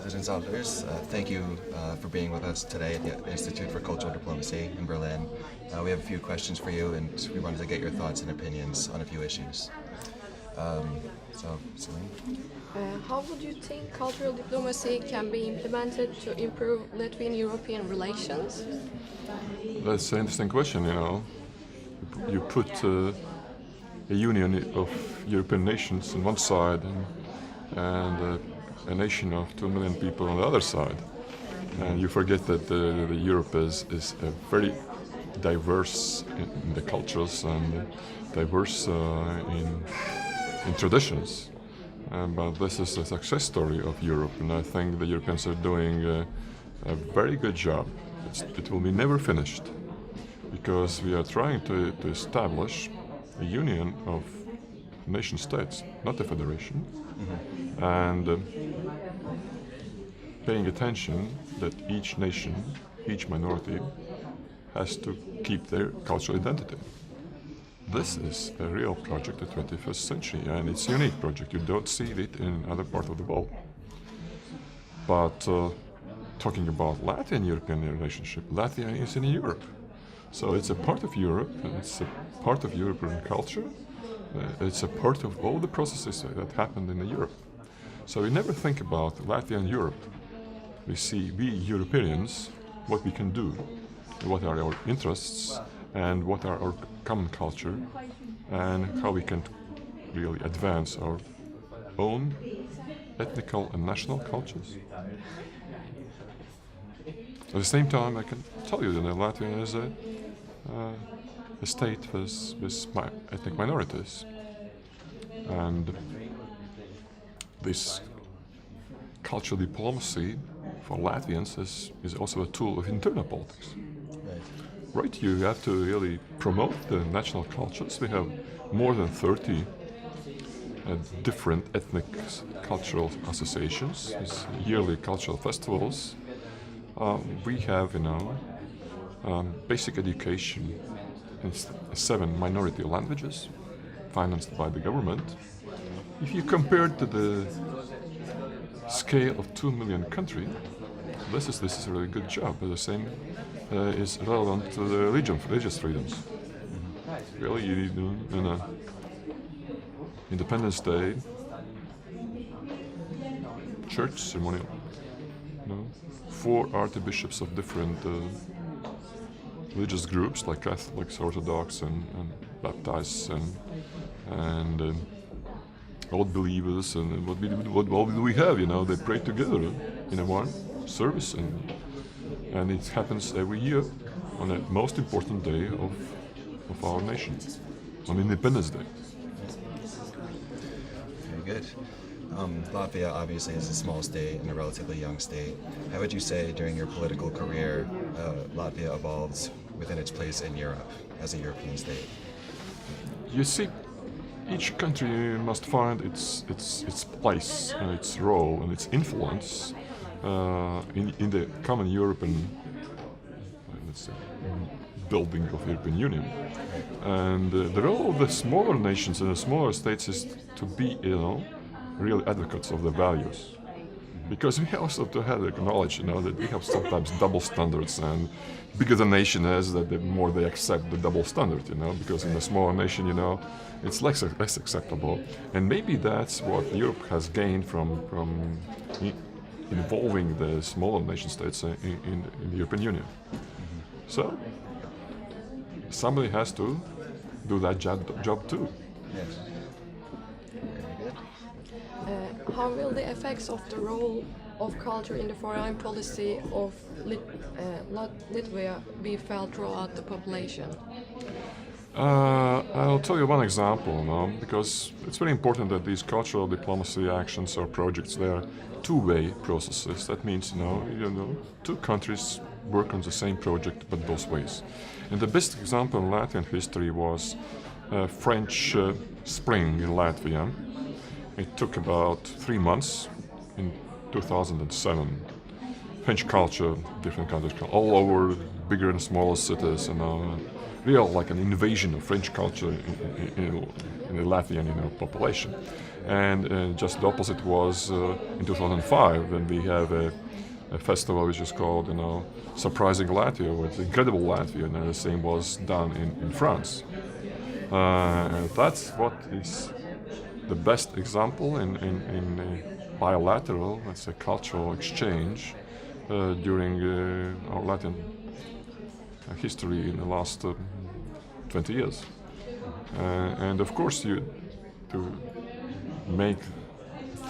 President Zatlers, thank you for being with us today at the Institute for Cultural Diplomacy in Berlin. We have a few questions for you, and we wanted to get your thoughts and opinions on a few issues. Celine? How would you think cultural diplomacy can be implemented to improve Latvian-European relations? That's an interesting question, you know. You put a union of European nations on one side and a nation of 2 million people on the other side. And you forget that Europe is a very diverse in the cultures and diverse in traditions. But this is a success story of Europe, and I think the Europeans are doing a very good job. It will be never finished, because we are trying to establish a union of nation states, not a federation, and paying attention that each nation, each minority, has to keep their cultural identity. This is a real project of the 21st century, and it's a unique project. You don't see it in other parts of the world. But talking about Latvian-European relationship, Latvia is in Europe. So it's a part of Europe, and it's a part of European culture. It's a part of all the processes that happened in Europe. So we never think about Latvia and Europe. We see, we Europeans, what we can do, what are our interests, and what are our common culture, and how we can really advance our own ethnical and national cultures. At the same time, I can tell you that Latvia is a state with ethnic minorities, and this cultural diplomacy for Latvians is also a tool of internal politics. Right, you have to really promote the national cultures. We have more than 30 different ethnic cultural associations, yearly cultural festivals. We have, basic education in 7 minority languages, financed by the government. If you compare it to the scale of 2 million country, this is a really good job. But the same is relevant to the religious freedoms. Really, you need Independence Day, church ceremonial. 4 archbishops of different religious groups, like Catholics, Orthodox, and Baptists, and old believers, and what do we have? They pray together in one service, and it happens every year on the most important day of our nation, on Independence Day. Very good. Latvia obviously is a small state and a relatively young state. How would you say during your political career Latvia evolves within its place in Europe as a European state? You see, each country must find its place and its role and its influence in the common European, let's say, building of the European Union. And the role of the smaller nations and the smaller states is to be, real advocates of the values. Because we also have to acknowledge, that we have sometimes double standards, and bigger the nation is, that the more they accept the double standard, because in a smaller nation, it's less acceptable. And maybe that's what Europe has gained from involving the smaller nation states in the European Union. So somebody has to do that job too. Yes. How will the effects of the role of culture in the foreign policy of Latvia be felt throughout the population? I'll tell you one example, because it's very important that these cultural diplomacy actions or projects, they are two-way processes. That means, 2 countries work on the same project, but both ways. And the best example in Latvian history was French Spring in Latvia. It took about 3 months in 2007. French culture, different countries, all over, bigger and smaller cities, real like an invasion of French culture in the Latvian population. And just the opposite was in 2005 when we have a festival which is called, Surprising Latvia, or it's Incredible Latvia, and the same was done in France. And that's what is the best example in bilateral, let's say, cultural exchange during our Latin history in the last 20 years. And of course, to make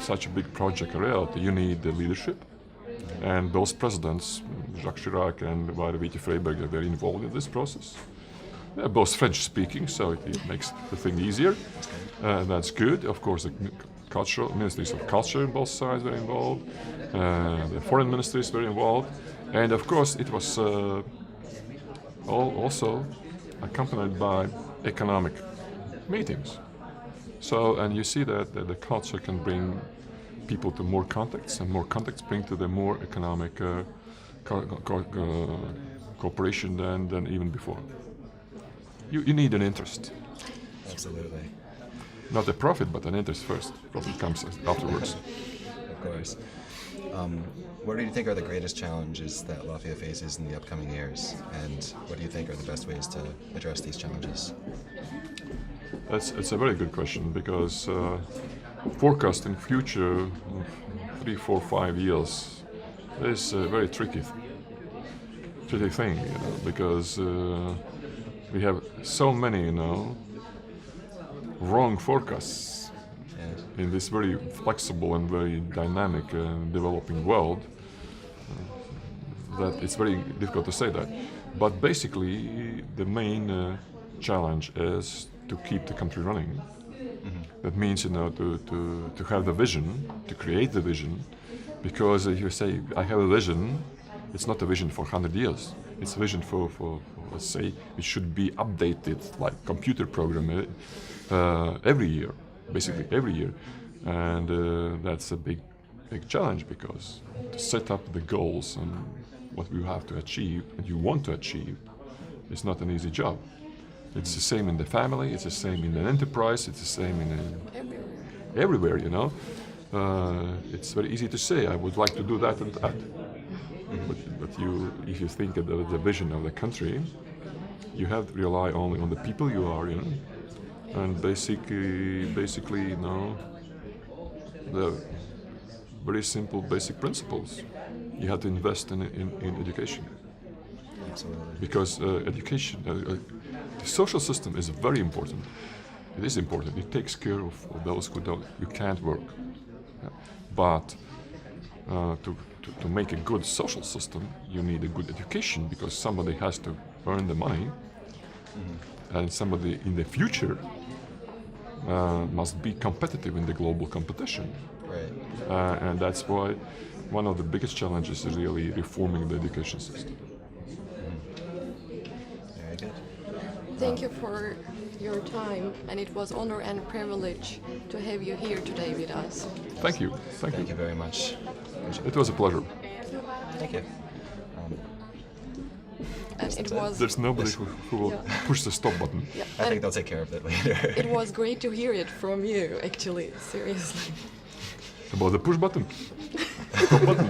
such a big project a reality, you need the leadership. And those presidents, Jacques Chirac and Valdis Zatlers, are very involved in this process. They're both French-speaking, so it makes the thing easier. That's good. Of course, the ministries of culture on both sides were involved. The foreign ministry is very involved. And of course, it was also accompanied by economic meetings. So, and you see that the culture can bring people to more contacts, and more contacts bring to the more economic cooperation than even before. You need an interest. Absolutely. Not a profit, but an interest first. Profit comes afterwards. Of course. What do you think are the greatest challenges that Latvia faces in the upcoming years, and what do you think are the best ways to address these challenges? It's a very good question, because forecasting future 3, 4, 5 years is a very tricky thing, because we have so many, wrong forecasts in this very flexible and very dynamic developing world, that it's very difficult to say that. But basically, the main challenge is to keep the country running. Mm-hmm. That means, to have the vision, to create the vision, because if you say, I have a vision, it's not a vision for 100 years. It's a vision for let's say, it should be updated like computer program every year, basically every year. And that's a big challenge, because to set up the goals and what you have to achieve and you want to achieve is not an easy job. It's the same in the family, it's the same in an enterprise, it's the same in everywhere, It's very easy to say, I would like to do that and that. But if you think of the vision of the country, you have to rely only on the people you are, and basically, the very simple basic principles. You have to invest in education. Absolutely. Because education, the social system is very important. It is important. It takes care of those you can't work. But to make a good social system, you need a good education, because somebody has to earn the money, and somebody in the future must be competitive in the global competition. Right. And that's why one of the biggest challenges is really reforming the education system. Very good. Thank you for your time, and it was honor and privilege to have you here today with us. Thank you. Thank you very much. It was a pleasure. Thank you. And it was. There's nobody who will push the stop button. Yeah, I think they'll take care of it later. it was great to hear it from you, actually, seriously. About the push button? Stop button?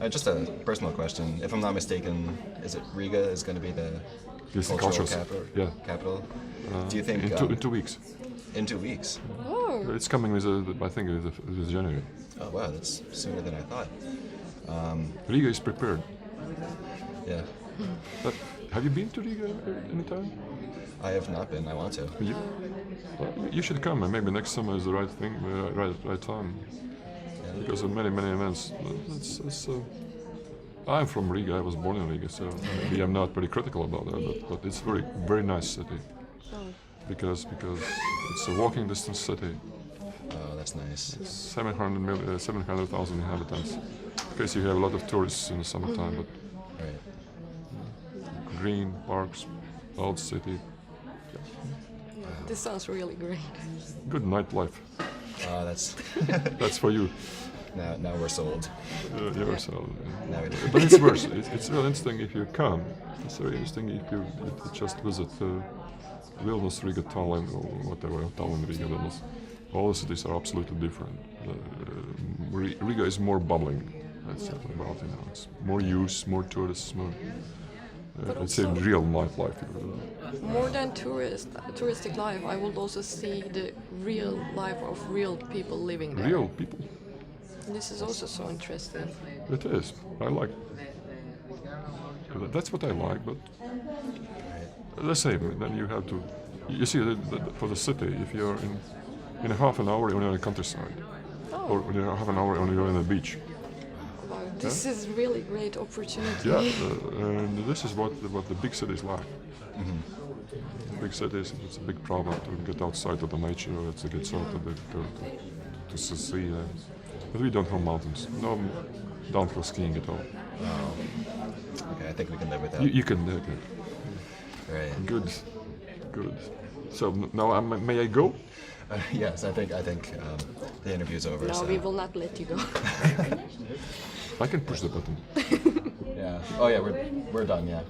Just a personal question. If I'm not mistaken, is it Riga is going to be the cultural capital? Do you think in 2 weeks? In 2 weeks? Oh, It's coming with I think with January. Oh wow, that's sooner than I thought. Riga is prepared. Yeah, But have you been to Riga any time? I have not been. I want to. You should come, and maybe next summer is the right thing, right time. Because of many events. I'm from Riga. I was born in Riga, so maybe I'm not very critical about that. But it's very nice city. Because it's a walking distance city. Oh, that's nice. 700,000 inhabitants. Because you have a lot of tourists in the summertime, but Right. green parks, old city, this sounds really great. good nightlife. That's for you. Now we're sold. So, Now we do. but it's worse. It's really interesting if you come. It's very interesting if you just visit Vilnius, Riga, Tallinn, or whatever, Tallinn, Riga, Vilnius, all the cities are absolutely different. Riga is more bubbling, that's about, it's more use, more tourists, more. But It's a also- real nightlife. More than touristic life, I would also see the real life of real people living there. Real people. This is also so interesting. It is. I like. That's what I like, but the same. Then you have to. You see, for the city, if you're in a half an hour, you're in the countryside, or in a half an hour, you're on the beach. Wow, this is really great opportunity. Yeah, and this is what the big cities lack. Big cities, it's a big problem to get outside of the nature, to get sort of to see. But we don't have mountains. No downhill skiing at all. Okay, I think we can live with that. You can do it. Right. Good. So now may I go? Yes, I think the interview's over. No, So. we will not let you go. I can push the button. Yeah. Oh yeah, we're done. Yeah.